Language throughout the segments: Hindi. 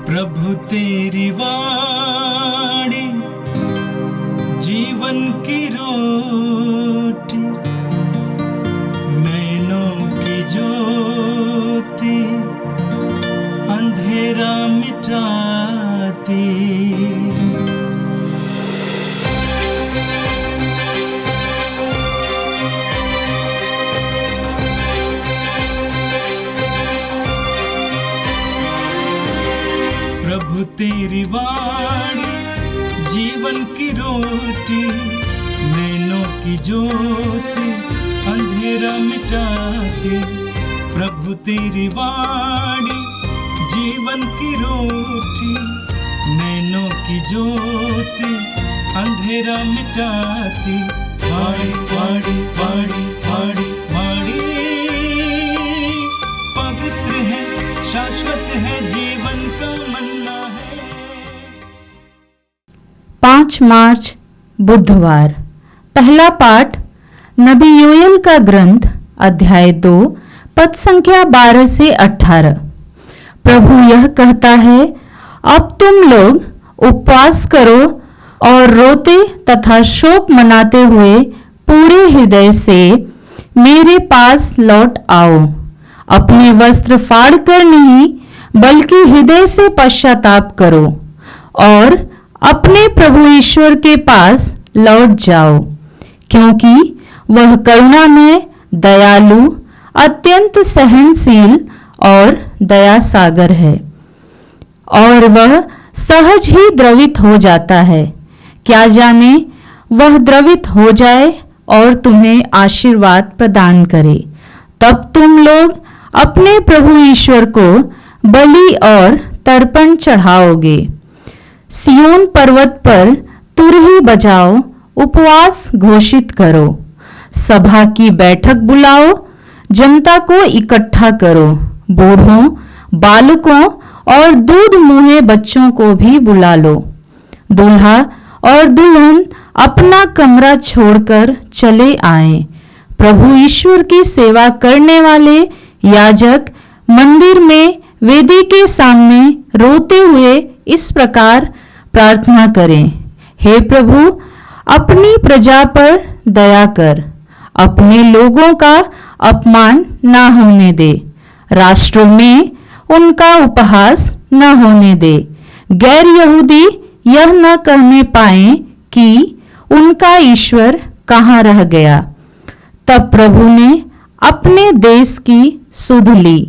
प्रभु तेरी वाणी जीवन की रोटी, नैनों की ज्योति अंधेरा मिटाती। प्रभु तेरी वाणी जीवन की रोटी, नैनों की ज्योति अंधेरा मिटाती। प्रभु तेरी वाणी जीवन की रोटी, नैनों की ज्योति अंधेरा मिटाती। वाणी वाणी वाणी वाणी वाणी पवित्र है, शाश्वत है, जीवन का मन्ना है। 5 मार्च बुधवार। पहला पाठ नबी योएल का ग्रंथ अध्याय 2 पद संख्या 12 से 18। प्रभु यह कहता है, अब तुम लोग उपवास करो और रोते तथा शोक मनाते हुए पूरे हृदय से मेरे पास लौट आओ। अपने वस्त्र फाड़कर नहीं बल्कि हृदय से पश्चाताप करो और अपने प्रभु ईश्वर के पास लौट जाओ, क्योंकि वह करुणामय, दयालु, अत्यंत सहनशील और दया सागर है और वह सहज ही द्रवित हो जाता है। क्या जाने वह द्रवित हो जाए और तुम्हें आशीर्वाद प्रदान करे। तब तुम लोग अपने प्रभु ईश्वर को बलि और तर्पण चढ़ाओगे। सिय्योन पर्वत पर तुरही बजाओ, उपवास घोषित करो, सभा की बैठक बुलाओ, जनता को इकट्ठा करो, बूढ़ों, बालकों और दूध मुहे बच्चों को भी बुला लो। दूल्हा और दुल्हन अपना कमरा छोड़कर चले आएं। प्रभु ईश्वर की सेवा करने वाले याजक मंदिर में वेदी के सामने रोते हुए इस प्रकार प्रार्थना करें, हे प्रभु, अपनी प्रजा पर दया कर, अपने लोगों का अपमान ना होने दे, राष्ट्रों में उनका उपहास न होने दे। गैर यहूदी यह न कहने पाएं कि उनका ईश्वर कहाँ रह गया। तब प्रभु ने अपने देश की सुध ली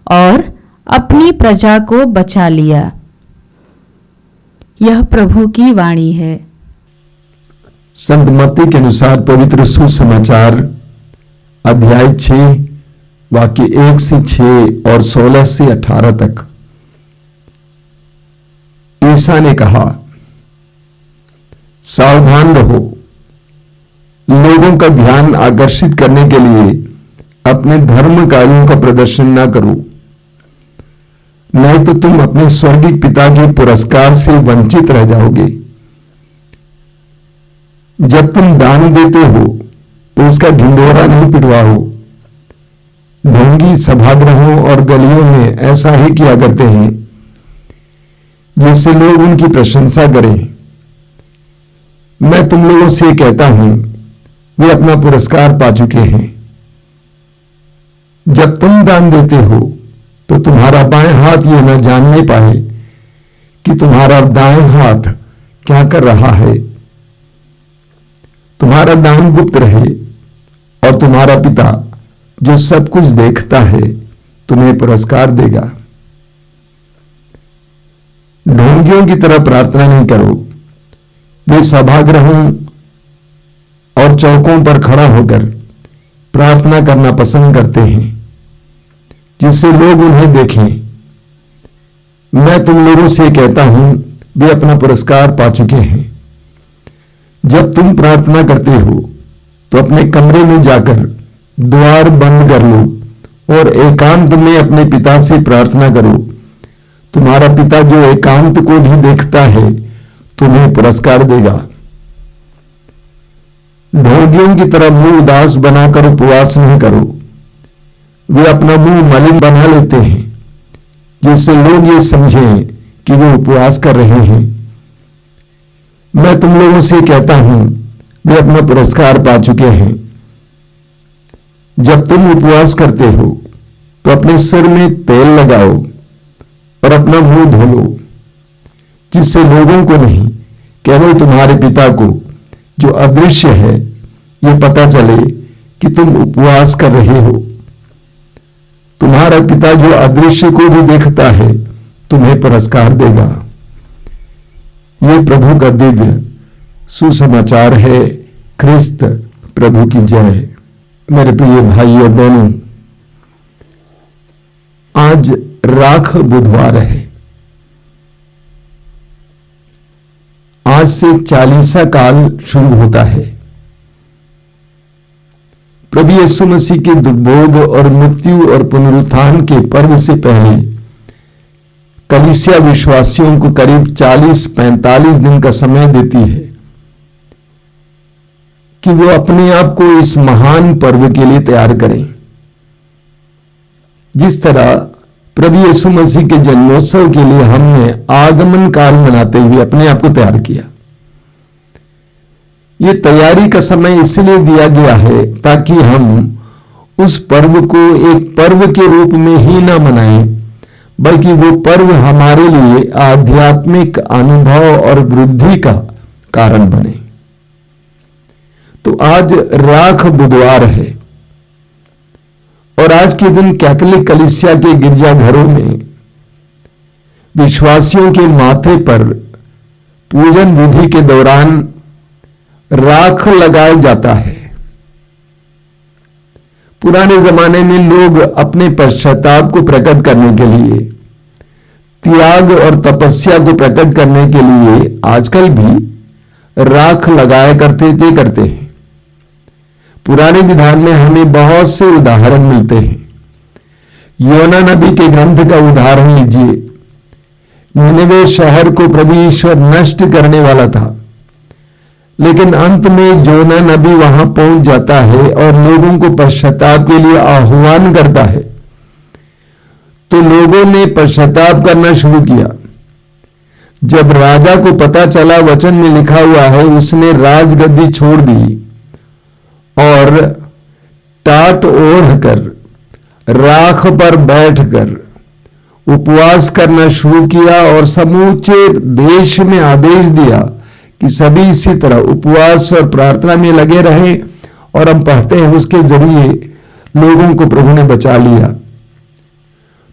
और अपनी प्रजा को बचा लिया। यह प्रभु की वाणी है। संत मत्ती के अनुसार पवित्र सुसमाचार अध्याय 6 वाक्य 1 से 6 और 16 से 18 तक। ईसा ने कहा, सावधान रहो, लोगों का ध्यान आकर्षित करने के लिए अपने धर्म कार्यों का प्रदर्शन न करो, नहीं तो तुम अपने स्वर्गीय पिता के पुरस्कार से वंचित रह जाओगे। जब तुम दान देते हो तो उसका ढिंढोरा नहीं पिटवाओ। ढोंगी सभागृहों और गलियों में ऐसा ही किया करते हैं, जिससे लोग उनकी प्रशंसा करें। मैं तुम लोगों से कहता हूं, वे अपना पुरस्कार पा चुके हैं। जब तुम दान देते हो तो तुम्हारा बाएं हाथ ये न जानने पाए कि तुम्हारा दाएं हाथ क्या कर रहा है। तुम्हारा दान गुप्त रहे और तुम्हारा पिता जो सब कुछ देखता है तुम्हें पुरस्कार देगा। ढोंगियों की तरह प्रार्थना नहीं करो। वे सभागृहों और चौकों पर खड़ा होकर प्रार्थना करना पसंद करते हैं, जिससे लोग उन्हें देखें। मैं तुम लोगों से कहता हूं, वे अपना पुरस्कार पा चुके हैं। जब तुम प्रार्थना करते हो तो अपने कमरे में जाकर द्वार बंद कर लो और एकांत में अपने पिता से प्रार्थना करो। तुम्हारा पिता जो एकांत को भी देखता है तुम्हें पुरस्कार देगा। ढोंगियों की तरह मुंह उदास बनाकर उपवास नहीं करो। वे अपना मुंह मलिन बना लेते हैं, जिससे लोग ये समझें कि वे उपवास कर रहे हैं। मैं तुम लोगों से कहता हूं, वे अपना पुरस्कार पा चुके हैं। जब तुम उपवास करते हो तो अपने सिर में तेल लगाओ और अपना मुंह धो लो, जिससे लोगों को नहीं, केवल तुम्हारे पिता को जो अदृश्य है यह पता चले कि तुम उपवास कर रहे हो। तुम्हारा पिता जो अदृश्य को भी देखता है तुम्हें पुरस्कार देगा। यह प्रभु का दिव्य सुसमाचार है। ख्रिस्त प्रभु की जय। मेरे प्रिय भाई और बहनों, आज राख बुधवार है। आज से चालीसा काल शुरू होता है। प्रभु यीशु मसीह के दुर्भोग और मृत्यु और पुनरुत्थान के पर्व से पहले कलीसिया विश्वासियों को करीब 40-45 दिन का समय देती है कि वो अपने आप को इस महान पर्व के लिए तैयार करें। जिस तरह प्रभु यीशु मसीह के जन्मोत्सव के लिए हमने आगमन काल मनाते हुए अपने आप को तैयार किया। यह तैयारी का समय इसलिए दिया गया है ताकि हम उस पर्व को एक पर्व के रूप में ही ना मनाएं, बल्कि वो पर्व हमारे लिए आध्यात्मिक अनुभव और वृद्धि का कारण बने। तो आज राख बुधवार है और आज के दिन कैथोलिक कलीसिया के गिरजाघरों में विश्वासियों के माथे पर पूजन विधि के दौरान राख लगाया जाता है। पुराने जमाने में लोग अपने पश्चाताप को प्रकट करने के लिए, त्याग और तपस्या को प्रकट करने के लिए आजकल भी राख लगाया करते हैं। पुराने विधान में हमें बहुत से उदाहरण मिलते हैं। योना नबी के ग्रंथ का उदाहरण लीजिए। निनवे शहर को प्रभु ईश्वर नष्ट करने वाला था, लेकिन अंत में योना नबी वहां पहुंच जाता है और लोगों को पश्चाताप के लिए आह्वान करता है। तो लोगों ने पश्चाताप करना शुरू किया। जब राजा को पता चला, वचन में लिखा हुआ है, उसने राजगद्दी छोड़ दी और टाट ओढ़कर राख पर बैठकर उपवास करना शुरू किया और समूचे देश में आदेश दिया कि सभी इसी तरह उपवास और प्रार्थना में लगे रहे। और हम पढ़ते हैं उसके जरिए लोगों को प्रभु ने बचा लिया।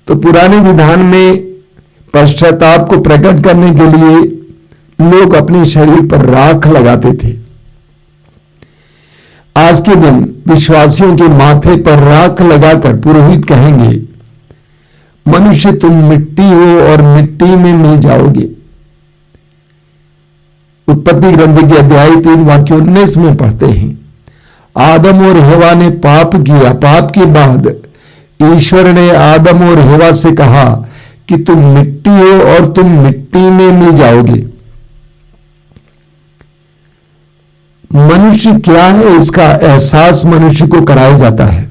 तो पुराने विधान में पश्चाताप को प्रकट करने के लिए लोग अपने शरीर पर राख लगाते थे। आज के दिन विश्वासियों के माथे पर राख लगाकर पुरोहित कहेंगे, मनुष्य तुम मिट्टी हो और मिट्टी में मिल जाओगे। उत्पत्ति ग्रंथ के अध्याय 3 वाक्य 19 में पढ़ते हैं, आदम और हवा ने पाप किया। पाप के बाद ईश्वर ने आदम और हवा से कहा कि तुम मिट्टी हो और तुम मिट्टी में मिल जाओगे। मनुष्य क्या है, इसका एहसास मनुष्य को कराया जाता है।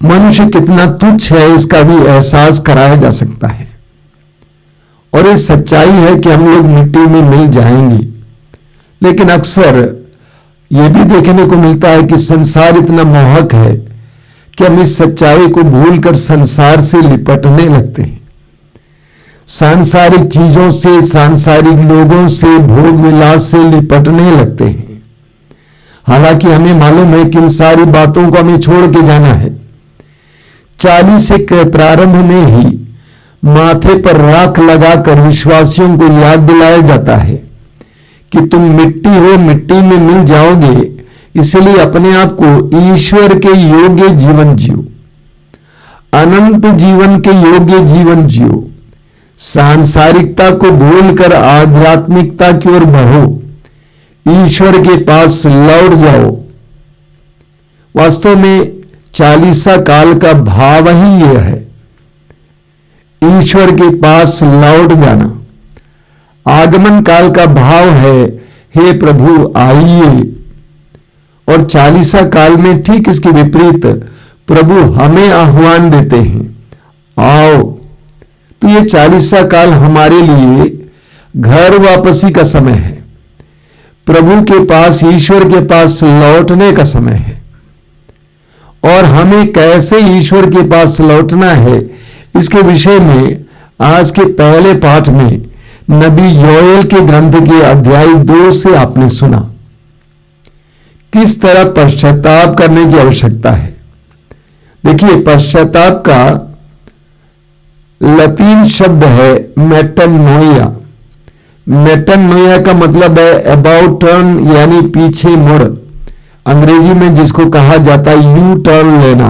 मनुष्य कितना तुच्छ है, इसका भी एहसास कराया जा सकता है। और ये सच्चाई है कि हम लोग मिट्टी में मिल जाएंगे। लेकिन अक्सर यह भी देखने को मिलता है कि संसार इतना मोहक है कि हम इस सच्चाई को भूलकर संसार से लिपटने लगते हैं। सांसारिक चीजों से, सांसारिक लोगों से, भोग विलास से लिपटने लगते हैं। हालांकि हमें मालूम है कि इन सारी बातों को हमें छोड़ के जाना है। 40 के प्रारंभ में ही माथे पर राख लगाकर विश्वासियों को याद दिलाया जाता है कि तुम मिट्टी हो, मिट्टी में मिल जाओगे। इसलिए अपने आप को ईश्वर के योग्य जीवन जियो, अनंत जीवन के योग्य जीवन जियो। सांसारिकता को भूलकर आध्यात्मिकता की ओर बढ़ो, ईश्वर के पास लौट जाओ। वास्तव में चालीसा काल का भाव ही यह है, ईश्वर के पास लौट जाना। आगमन काल का भाव है, हे प्रभु आइए। और चालीसा काल में ठीक इसके विपरीत प्रभु हमें आह्वान देते हैं, आओ ये 40सा काल हमारे लिए घर वापसी का समय है, प्रभु के पास, ईश्वर के पास लौटने का समय है। और हमें कैसे ईश्वर के पास लौटना है, इसके विषय में आज के पहले पाठ में नबी योएल के ग्रंथ के अध्याय 2 से आपने सुना किस तरह पश्चाताप करने की आवश्यकता है। देखिए, पश्चाताप का लतीन शब्द है मेटानोइया। मेटानोइया का मतलब है अबाउट टर्न, यानी पीछे मुड़। अंग्रेजी में जिसको कहा जाता है यू टर्न लेना।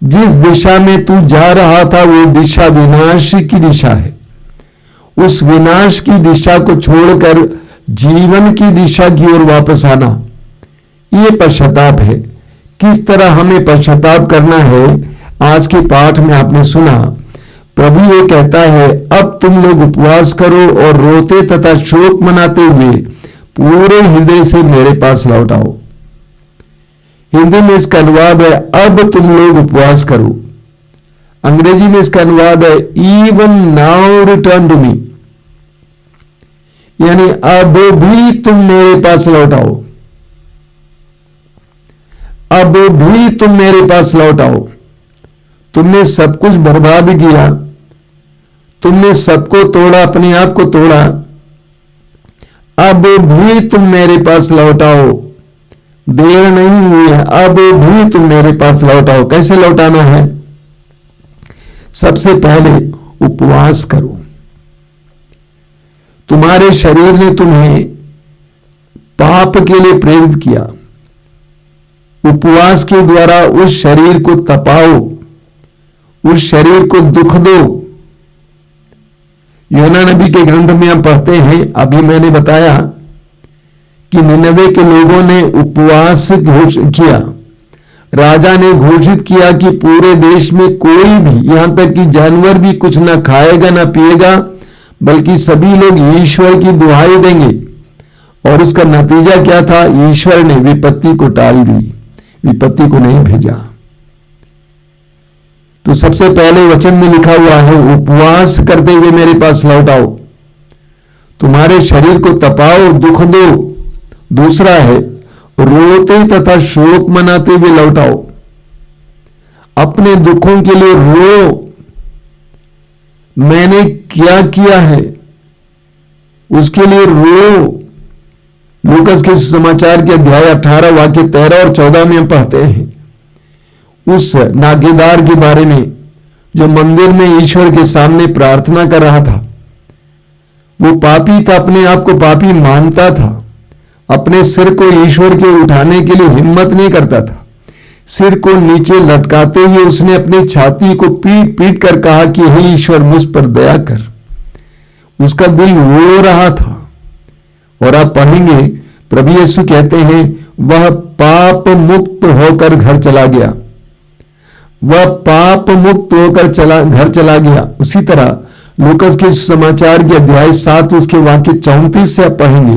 जिस दिशा में तू जा रहा था वो दिशा विनाश की दिशा है। उस विनाश की दिशा को छोड़कर जीवन की दिशा की ओर वापस आना, ये पश्चाताप है। किस तरह हमें पश्चाताप करना है, आज के पाठ में आपने सुना। प्रभु ये कहता है, अब तुम लोग उपवास करो और रोते तथा शोक मनाते हुए पूरे हृदय से मेरे पास लौट आओ। हिंदी में इसका अनुवाद है, अब तुम लोग उपवास करो। अंग्रेजी में इसका अनुवाद है, even now return to me, यानी अब भी तुम मेरे पास लौट आओ। अब भी तुम मेरे पास लौट आओ। तुमने सब कुछ बर्बाद किया, तुमने सबको तोड़ा, अपने आप को तोड़ा। अब भी तुम मेरे पास लौट आओ, देर नहीं हुई है, अब भी तुम मेरे पास लौट आओ। कैसे लौटाना है? सबसे पहले उपवास करो। तुम्हारे शरीर ने तुम्हें पाप के लिए प्रेरित किया। उपवास के द्वारा उस शरीर को तपाओ, उस शरीर को दुख दो। योना नबी के ग्रंथ में हम पढ़ते हैं, अभी मैंने बताया कि निनवे के लोगों ने उपवास किया। राजा ने घोषित किया कि पूरे देश में कोई भी, यहां तक कि जानवर भी कुछ ना खाएगा ना पिएगा, बल्कि सभी लोग ईश्वर की दुहाई देंगे। और उसका नतीजा क्या था? ईश्वर ने विपत्ति को टाल दी, विपत्ति को नहीं भेजा। तो सबसे पहले वचन में लिखा हुआ है, उपवास करते हुए मेरे पास लौट आओ। तुम्हारे शरीर को तपाओ, दुख दो। दूसरा है, रोते तथा शोक मनाते हुए लौट आओ। अपने दुखों के लिए रो। मैंने क्या किया है उसके लिए रो। लूकस के समाचार के अध्याय 18 वाक्य 13 और 14 में हम पढ़ते हैं उस नागेदार के बारे में जो मंदिर में ईश्वर के सामने प्रार्थना कर रहा था। वो पापी था, अपने आप को पापी मानता था, अपने सिर को ईश्वर के उठाने के लिए हिम्मत नहीं करता था। सिर को नीचे लटकाते हुए उसने अपनी छाती को पीट पीट कर कहा कि हे ईश्वर, मुझ पर दया कर। उसका दिल रो रहा था। और आप पढ़ेंगे, प्रभु यीशु कहते हैं, वह पाप मुक्त होकर घर चला गया। वह पाप मुक्त होकर घर चला गया। उसी तरह लूकस के समाचार के अध्याय 7 उसके वाक्य 34 से आप पढ़ेंगे,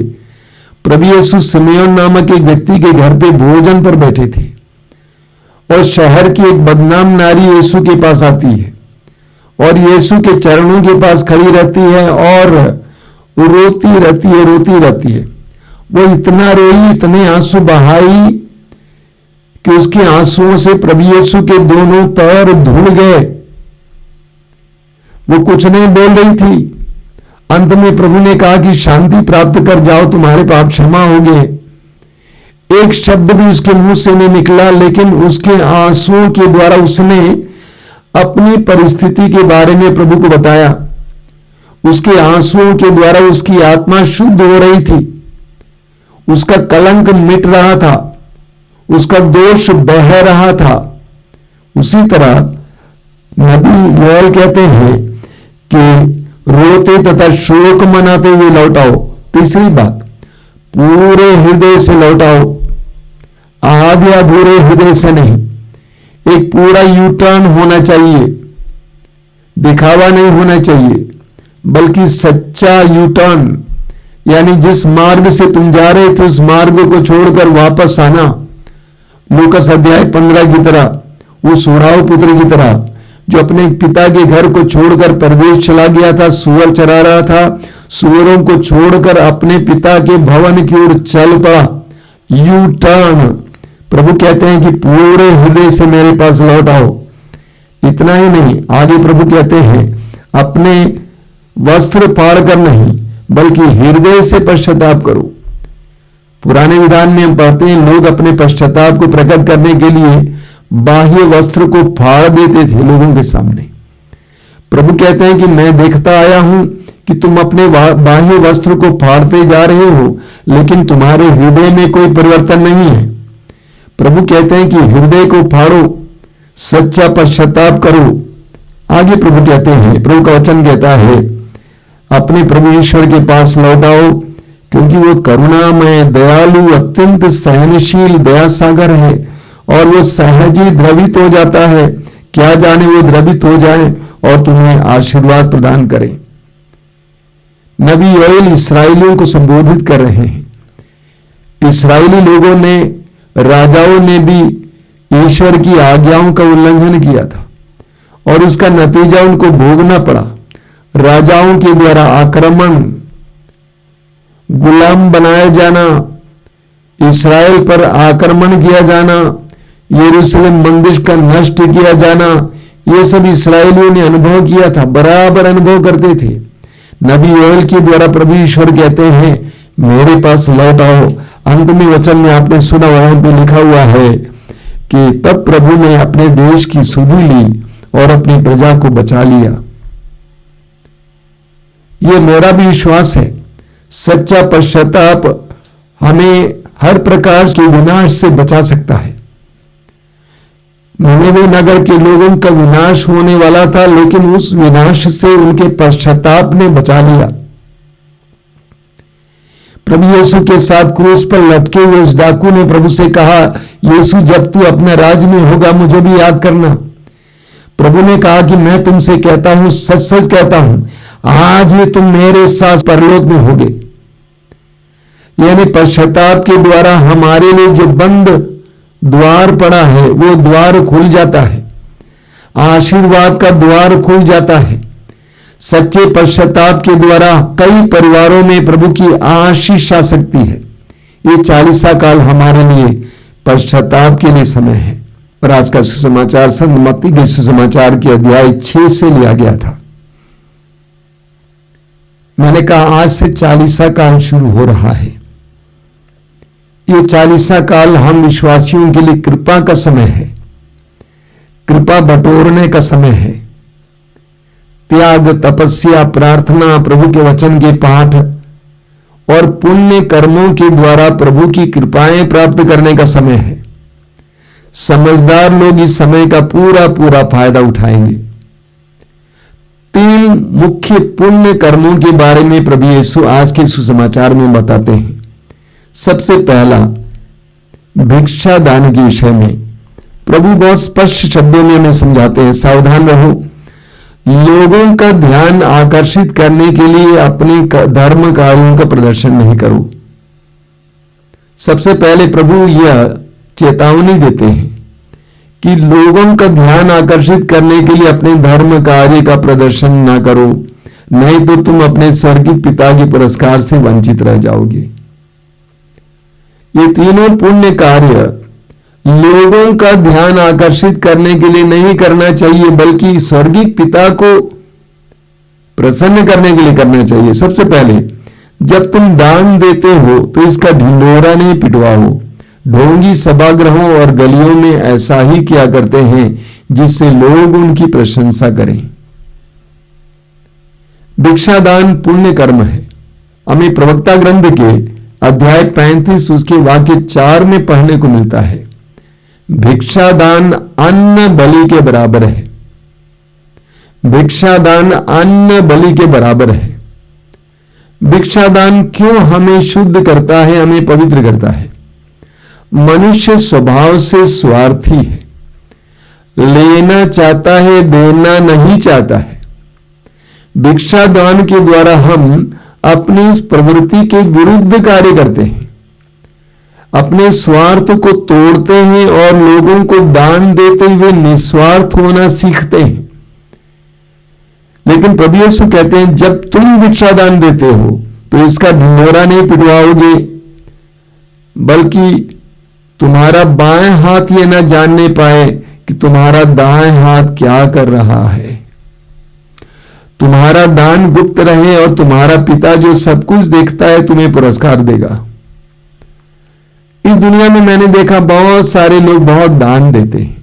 प्रभु यीशु सिमयोन नामक एक व्यक्ति के घर पे भोजन पर बैठे थे और शहर की एक बदनाम नारी यीशु के पास आती है और यीशु के चरणों के पास खड़ी रहती है और रोती रहती है। वो इतना रोई, इतने आंसू बहाई कि उसके आंसुओं से प्रभु यीशु के दोनों पैर धुल गए। वो कुछ नहीं बोल रही थी। अंत में प्रभु ने कहा कि शांति प्राप्त कर जाओ, तुम्हारे पाप क्षमा हो गए। एक शब्द भी उसके मुंह से नहीं निकला, लेकिन उसके आंसुओं के द्वारा उसने अपनी परिस्थिति के बारे में प्रभु को बताया। उसके आंसुओं के द्वारा उसकी आत्मा शुद्ध हो रही थी, उसका कलंक मिट रहा था, उसका दोष बह रहा था। उसी तरह नबी योएल कहते हैं कि रोते तथा शोक मनाते हुए लौटाओ। तीसरी बात, पूरे हृदय से लौटाओ, आधे अधूरे हृदय से नहीं। एक पूरा यू टर्न होना चाहिए, दिखावा नहीं होना चाहिए, बल्कि सच्चा यू टर्न, यानी जिस मार्ग से तुम जा रहे थे उस मार्ग को छोड़कर वापस आना। लूकस अध्याय 15 की तरह, उस उड़ाऊ पुत्र की तरह जो अपने पिता के घर को छोड़कर परदेश चला गया था, सूअर चरा रहा था, सूअरों को छोड़कर अपने पिता के भवन की ओर चल पड़ा। U turn. प्रभु कहते हैं कि पूरे हृदय से मेरे पास लौट आओ। इतना ही नहीं, आगे प्रभु कहते हैं अपने वस्त्र फाड़कर नहीं बल्कि हृदय से पश्चाताप करो। पुराने विधान में हम पढ़ते हैं लोग अपने पश्चाताप को प्रकट करने के लिए बाह्य वस्त्र को फाड़ देते थे लोगों के सामने। प्रभु कहते हैं कि मैं देखता आया हूं कि तुम अपने बाह्य वस्त्र को फाड़ते जा रहे हो, लेकिन तुम्हारे हृदय में कोई परिवर्तन नहीं है। प्रभु कहते हैं कि हृदय को फाड़ो, सच्चा पश्चाताप करो। आगे प्रभु कहते हैं, प्रभु का वचन कहता है अपने प्रभु ईश्वर के पास लौट आओ, क्योंकि वो करुणामय, दयालु, अत्यंत सहनशील, दया सागर है और वो सहज ही द्रवित हो जाता है। क्या जाने वो द्रवित हो जाए और तुम्हें आशीर्वाद प्रदान करे। नबी योएल इस्राएलियों को संबोधित कर रहे हैं। इस्राएली लोगों ने, राजाओं ने भी ईश्वर की आज्ञाओं का उल्लंघन किया था और उसका नतीजा उनको भोगना पड़ा। राजाओं के द्वारा आक्रमण, गुलाम बनाया जाना, इस्राएल पर आक्रमण किया जाना, यरूशलेम मंदिर का नष्ट किया जाना, ये सब इस्राएलियों ने अनुभव किया था, बराबर अनुभव करते थे। नबी योएल के द्वारा प्रभु ईश्वर कहते हैं मेरे पास लौट आओ। अंत में वचन में आपने सुना, वहां पे लिखा हुआ है कि तब प्रभु ने अपने देश की सुधि ली और अपनी प्रजा को बचा लिया। ये मेरा भी विश्वास है। सच्चा पश्चाताप हमें हर प्रकार के विनाश से बचा सकता है। निनवे नगर के लोगों का विनाश होने वाला था, लेकिन उस विनाश से उनके पश्चाताप ने बचा लिया। प्रभु यीशु के साथ क्रूस पर लटके हुए उस डाकू ने प्रभु से कहा, यीशु जब तू अपने राज्य में होगा मुझे भी याद करना। प्रभु ने कहा कि मैं तुमसे कहता हूं, सच सच कहता हूं, आज ही तुम मेरे साथ परलोक में होगे। यानी पश्चाताप के द्वारा हमारे लिए जो बंद द्वार पड़ा है वो द्वार खुल जाता है। आशीर्वाद का द्वार खुल जाता है। सच्चे पश्चाताप के द्वारा कई परिवारों में प्रभु की आशीष आ सकती है। ये 40 काल हमारे लिए पश्चाताप के लिए समय है। और आज का सुसमाचार संत मत्ती के सुसमाचार के अध्याय 6 से लिया गया था। मैंने कहा आज से 40 काल शुरू हो रहा है। ये 40 काल हम विश्वासियों के लिए कृपा का समय है, कृपा बटोरने का समय है। त्याग, तपस्या, प्रार्थना, प्रभु के वचन के पाठ और पुण्य कर्मों के द्वारा प्रभु की कृपाएं प्राप्त करने का समय है। समझदार लोग इस समय का पूरा पूरा फायदा उठाएंगे। 3 मुख्य पुण्य कर्मों के बारे में प्रभु यीशु आज के सुसमाचार में बताते हैं। सबसे पहला भिक्षा दान के विषय में प्रभु बहुत स्पष्ट शब्दों में हमें समझाते हैं, सावधान रहो, लोगों का ध्यान आकर्षित करने के लिए अपने धर्म कार्यों का प्रदर्शन नहीं करो। सबसे पहले प्रभु यह चेतावनी देते हैं कि लोगों का ध्यान आकर्षित करने के लिए अपने धर्म कार्य का प्रदर्शन ना करो, नहीं तो तुम अपने स्वर्गीय पिता के पुरस्कार से वंचित रह जाओगे। ये तीनों पुण्य कार्य लोगों का ध्यान आकर्षित करने के लिए नहीं करना चाहिए, बल्कि स्वर्गीय पिता को प्रसन्न करने के लिए करना चाहिए। सबसे पहले जब तुम दान देते हो तो इसका ढिंढोरा नहीं पिटवाओ। ढोंगी सभागृहों और गलियों में ऐसा ही किया करते हैं जिससे लोग उनकी प्रशंसा करें। भिक्षा दान पुण्य कर्म है। हमें प्रवक्ता ग्रंथ के अध्याय 35 उसके वाक्य 4 में पढ़ने को मिलता है, भिक्षा दान अन्न बलि के बराबर है। भिक्षा दान अन्न बलि के बराबर है। भिक्षा दान क्यों हमें शुद्ध करता है, हमें पवित्र करता है? मनुष्य स्वभाव से स्वार्थी है, लेना चाहता है, देना नहीं चाहता है। भिक्षा दान के द्वारा हम अपनी इस प्रवृत्ति के विरुद्ध कार्य करते हैं, अपने स्वार्थ को तोड़ते हैं और लोगों को दान देते हुए निस्वार्थ होना सीखते हैं। लेकिन प्रभु यीशु कहते हैं जब तुम भिक्षा दान देते हो तो इसका ढिंढोरा नहीं पिटवाओगे, बल्कि तुम्हारा बाएं हाथ ये न जानने पाए कि तुम्हारा दाएं हाथ क्या कर रहा है। तुम्हारा दान गुप्त रहे और तुम्हारा पिता जो सब कुछ देखता है तुम्हें पुरस्कार देगा। इस दुनिया में मैंने देखा बहुत सारे लोग बहुत दान देते हैं,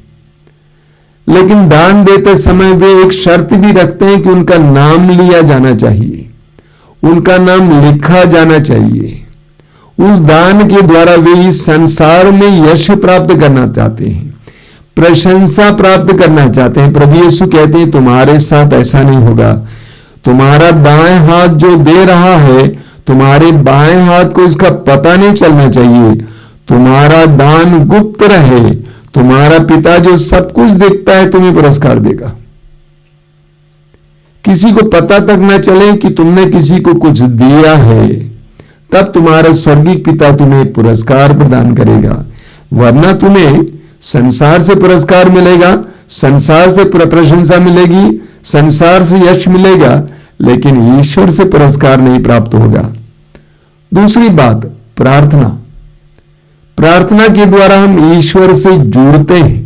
लेकिन दान देते समय वे एक शर्त भी रखते हैं कि उनका नाम लिया जाना चाहिए, उनका नाम लिखा जाना चाहिए। उस दान के द्वारा वे इस संसार में यश प्राप्त करना चाहते हैं, प्रशंसा प्राप्त करना चाहते हैं। प्रभु यीशु कहते हैं तुम्हारे साथ ऐसा नहीं होगा। तुम्हारा दाएं हाथ जो दे रहा है, तुम्हारे बाएं हाथ को इसका पता नहीं चलना चाहिए। तुम्हारा दान गुप्त रहे, तुम्हारा पिता जो सब कुछ देखता है तुम्हें पुरस्कार देगा। किसी को पता तक न चले कि तुमने किसी को कुछ दिया है, तब तुम्हारा स्वर्गीय पिता तुम्हें पुरस्कार प्रदान करेगा। वरना तुम्हें संसार से पुरस्कार मिलेगा, संसार से प्रशंसा मिलेगी, संसार से यश मिलेगा, लेकिन ईश्वर से पुरस्कार नहीं प्राप्त होगा। दूसरी बात, प्रार्थना। प्रार्थना के द्वारा हम ईश्वर से जुड़ते हैं।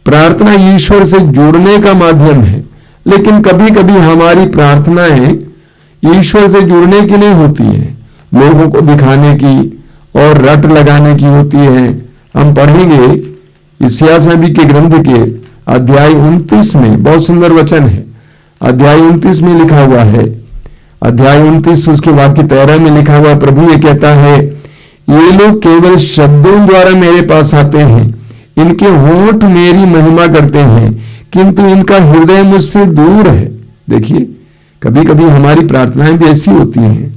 प्रार्थना ईश्वर से जुड़ने का माध्यम है, लेकिन कभी कभी हमारी प्रार्थनाएं ईश्वर से जुड़ने की नहीं होती हैं, लोगों को दिखाने की और रट लगाने की होती है। हम पढ़ेंगे यशायाह नबी के ग्रंथ के अध्याय 29 में, बहुत सुंदर वचन है। अध्याय 29 में लिखा हुआ है, अध्याय 29 उसके वाक्य 13 में लिखा हुआ, प्रभु ये कहता है, ये लोग केवल शब्दों द्वारा मेरे पास आते हैं, इनके होंठ मेरी महिमा करते हैं, किंतु इनका हृदय मुझसे दूर है। देखिए, कभी कभी हमारी प्रार्थनाएं भी ऐसी होती हैं।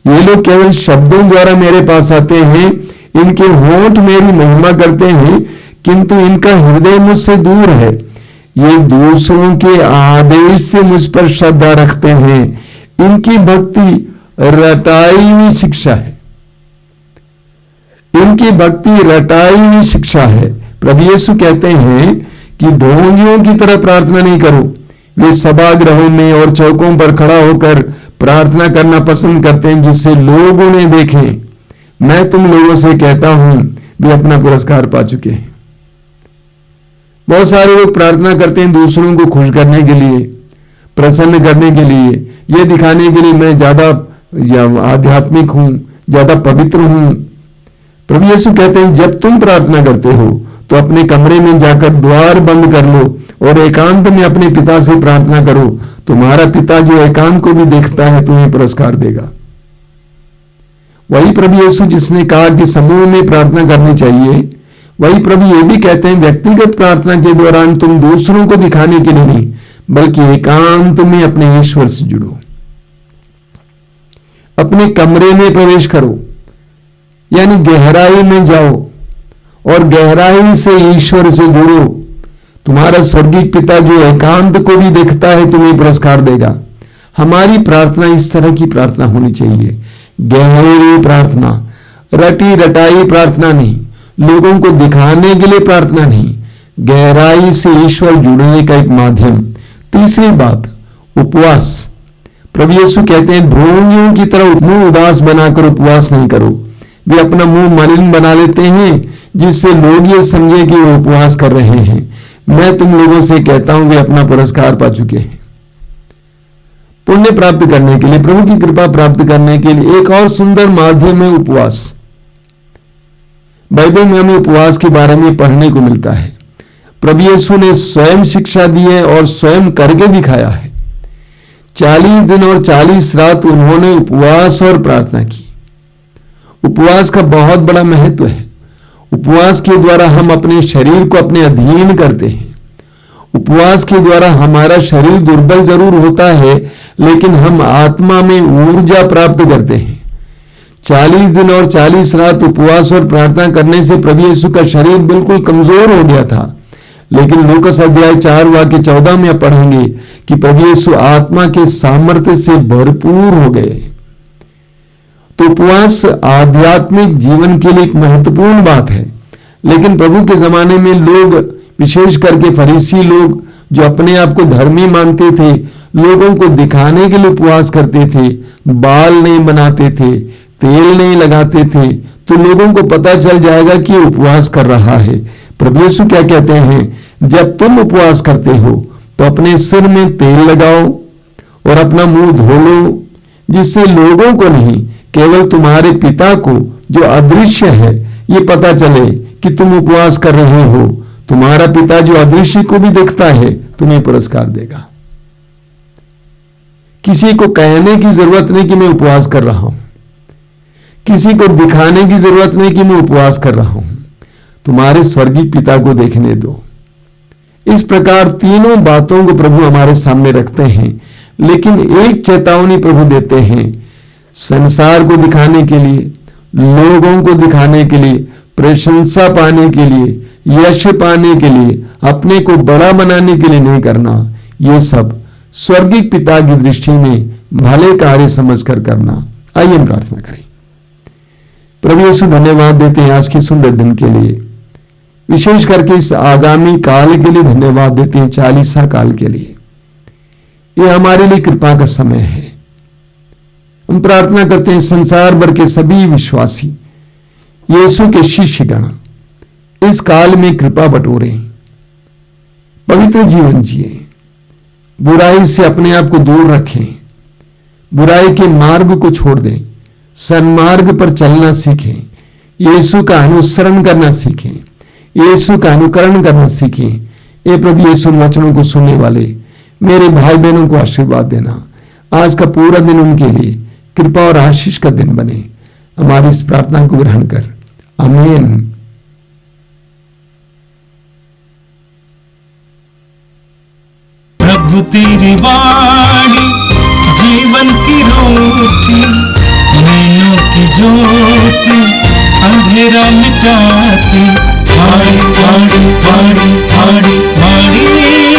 ये लोग केवल शब्दों द्वारा मेरे पास आते हैं, इनके होंठ मेरी महिमा करते हैं, किंतु इनका हृदय मुझसे दूर है। ये दूसरों के आदेश से मुझ पर श्रद्धा रखते हैं, इनकी भक्ति रटाई हुई शिक्षा है। इनकी भक्ति रटाई हुई शिक्षा है। प्रभु यीशु कहते हैं कि ढोंगियों की तरह प्रार्थना नहीं करो। वे सभागृहों में और चौकों पर खड़ा होकर प्रार्थना करना पसंद करते हैं, जिससे लोग उन्हें देखें। मैं तुम लोगों से कहता हूं, वे अपना पुरस्कार पा चुके हैं। बहुत सारे लोग प्रार्थना करते हैं दूसरों को खुश करने के लिए, प्रसन्न करने के लिए, ये दिखाने के लिए मैं ज्यादा आध्यात्मिक हूं, ज्यादा पवित्र हूं। प्रभु यीशु कहते हैं जब तुम प्रार्थना करते हो तो अपने कमरे में जाकर द्वार बंद कर लो और एकांत में अपने पिता से प्रार्थना करो। तुम्हारा पिता जो एकांत को भी देखता है तुम्हें पुरस्कार देगा। वही प्रभु यीशु जिसने कहा कि समूह में प्रार्थना करनी चाहिए, वही प्रभु ये भी कहते हैं व्यक्तिगत प्रार्थना के दौरान तुम दूसरों को दिखाने के लिए नहीं, बल्कि एकांत में अपने ईश्वर से जुड़ो। अपने कमरे में प्रवेश करो, यानी गहराई में जाओ और गहराई से ईश्वर से जुड़ो। तुम्हारा स्वर्गीय पिता जो एकांत को भी देखता है तुम्हें पुरस्कार देगा। हमारी प्रार्थना इस तरह की प्रार्थना होनी चाहिए, गहरी प्रार्थना, रटी रटाई प्रार्थना नहीं, लोगों को दिखाने के लिए प्रार्थना नहीं, गहराई से ईश्वर जुड़ने का एक माध्यम। तीसरी बात, उपवास। प्रभु यीशु कहते हैं ढोंगियों की तरह मुंह उदास बनाकर उपवास नहीं करो। वे अपना मुंह मलिन बना लेते हैं, जिससे लोग ये समझे कि वो उपवास कर रहे हैं। मैं तुम लोगों से कहता हूं वे अपना पुरस्कार पा चुके हैं। पुण्य प्राप्त करने के लिए, प्रभु की कृपा प्राप्त करने के लिए एक और सुंदर माध्यम है उपवास। बाइबल में हमें उपवास के बारे में पढ़ने को मिलता है। प्रभु यीशु ने स्वयं शिक्षा दी है और स्वयं करके दिखाया है। 40 दिन और 40 रात उन्होंने उपवास और प्रार्थना की। उपवास का बहुत बड़ा महत्व है। उपवास के द्वारा हम अपने शरीर को अपने अधीन करते हैं। उपवास के द्वारा हमारा शरीर दुर्बल जरूर होता है, लेकिन हम आत्मा में ऊर्जा प्राप्त करते हैं। 40 दिन और 40 रात उपवास और प्रार्थना करने से प्रभु यीशु का शरीर बिल्कुल कमजोर हो गया था। लेकिन लूकास अध्याय 4 वाक्य 14 में पढ़ेंगे कि प्रभु यीशु आत्मा के सामर्थ्य से भरपूर हो गए। तो उपवास आध्यात्मिक जीवन के लिए एक महत्वपूर्ण बात है। लेकिन प्रभु के जमाने में लोग, विशेष करके फरीसी लोग, जो अपने आप को धर्मी मानते थे, लोगों को दिखाने के लिए उपवास करते थे, बाल नहीं बनाते थे, तेल नहीं लगाते थे, तो लोगों को पता चल जाएगा कि ये उपवास कर रहा है। प्रभु यीशु क्या कहते हैं, जब तुम उपवास करते हो तो अपने सिर में तेल लगाओ और अपना मुंह धो लो, जिससे लोगों को नहीं, केवल तुम्हारे पिता को जो अदृश्य है ये पता चले कि तुम उपवास कर रहे हो। तुम्हारा पिता जो अदृश्य को भी देखता है तुम्हें पुरस्कार देगा। किसी को कहने की जरूरत नहीं कि मैं उपवास कर रहा हूं, किसी को दिखाने की जरूरत नहीं कि मैं उपवास कर रहा हूं, तुम्हारे स्वर्गीय पिता को देखने दो। इस प्रकार तीनों बातों को प्रभु हमारे सामने रखते हैं, लेकिन एक चेतावनी प्रभु देते हैं, संसार को दिखाने के लिए, लोगों को दिखाने के लिए, प्रशंसा पाने के लिए, यश पाने के लिए, अपने को बड़ा बनाने के लिए नहीं करना। ये सब स्वर्गीय पिता की दृष्टि में भले कार्य समझकर करना। आइए हम प्रार्थना करें। प्रभु यीशु धन्यवाद देते हैं आज के सुंदर दिन के लिए, विशेष करके इस आगामी काल के लिए धन्यवाद देते हैं, 40 काल के लिए। ये हमारे लिए कृपा का समय है। हम प्रार्थना करते हैं संसार भर के सभी विश्वासी, यीशु के शिष्यगण इस काल में कृपा बटोरें, पवित्र जीवन जिए, बुराई से अपने आप को दूर रखें, बुराई के मार्ग को छोड़ दें, सन्मार्ग पर चलना सीखें, यीशु का अनुसरण करना सीखें, यीशु का अनुकरण करना सीखें। ये प्रभु यीशु वचनों को सुनने वाले मेरे भाई बहनों को आशीर्वाद देना। आज का पूरा दिन उनके लिए कृपा और आशीष का दिन बने। हमारी इस प्रार्थना को ग्रहण कर, आमीन। प्रभु तेरी वाणी जीवन की रोटी, नैनों की ज्योति अंधेरा मिटाती, वाणी वाणी वाणी वाणी वाणी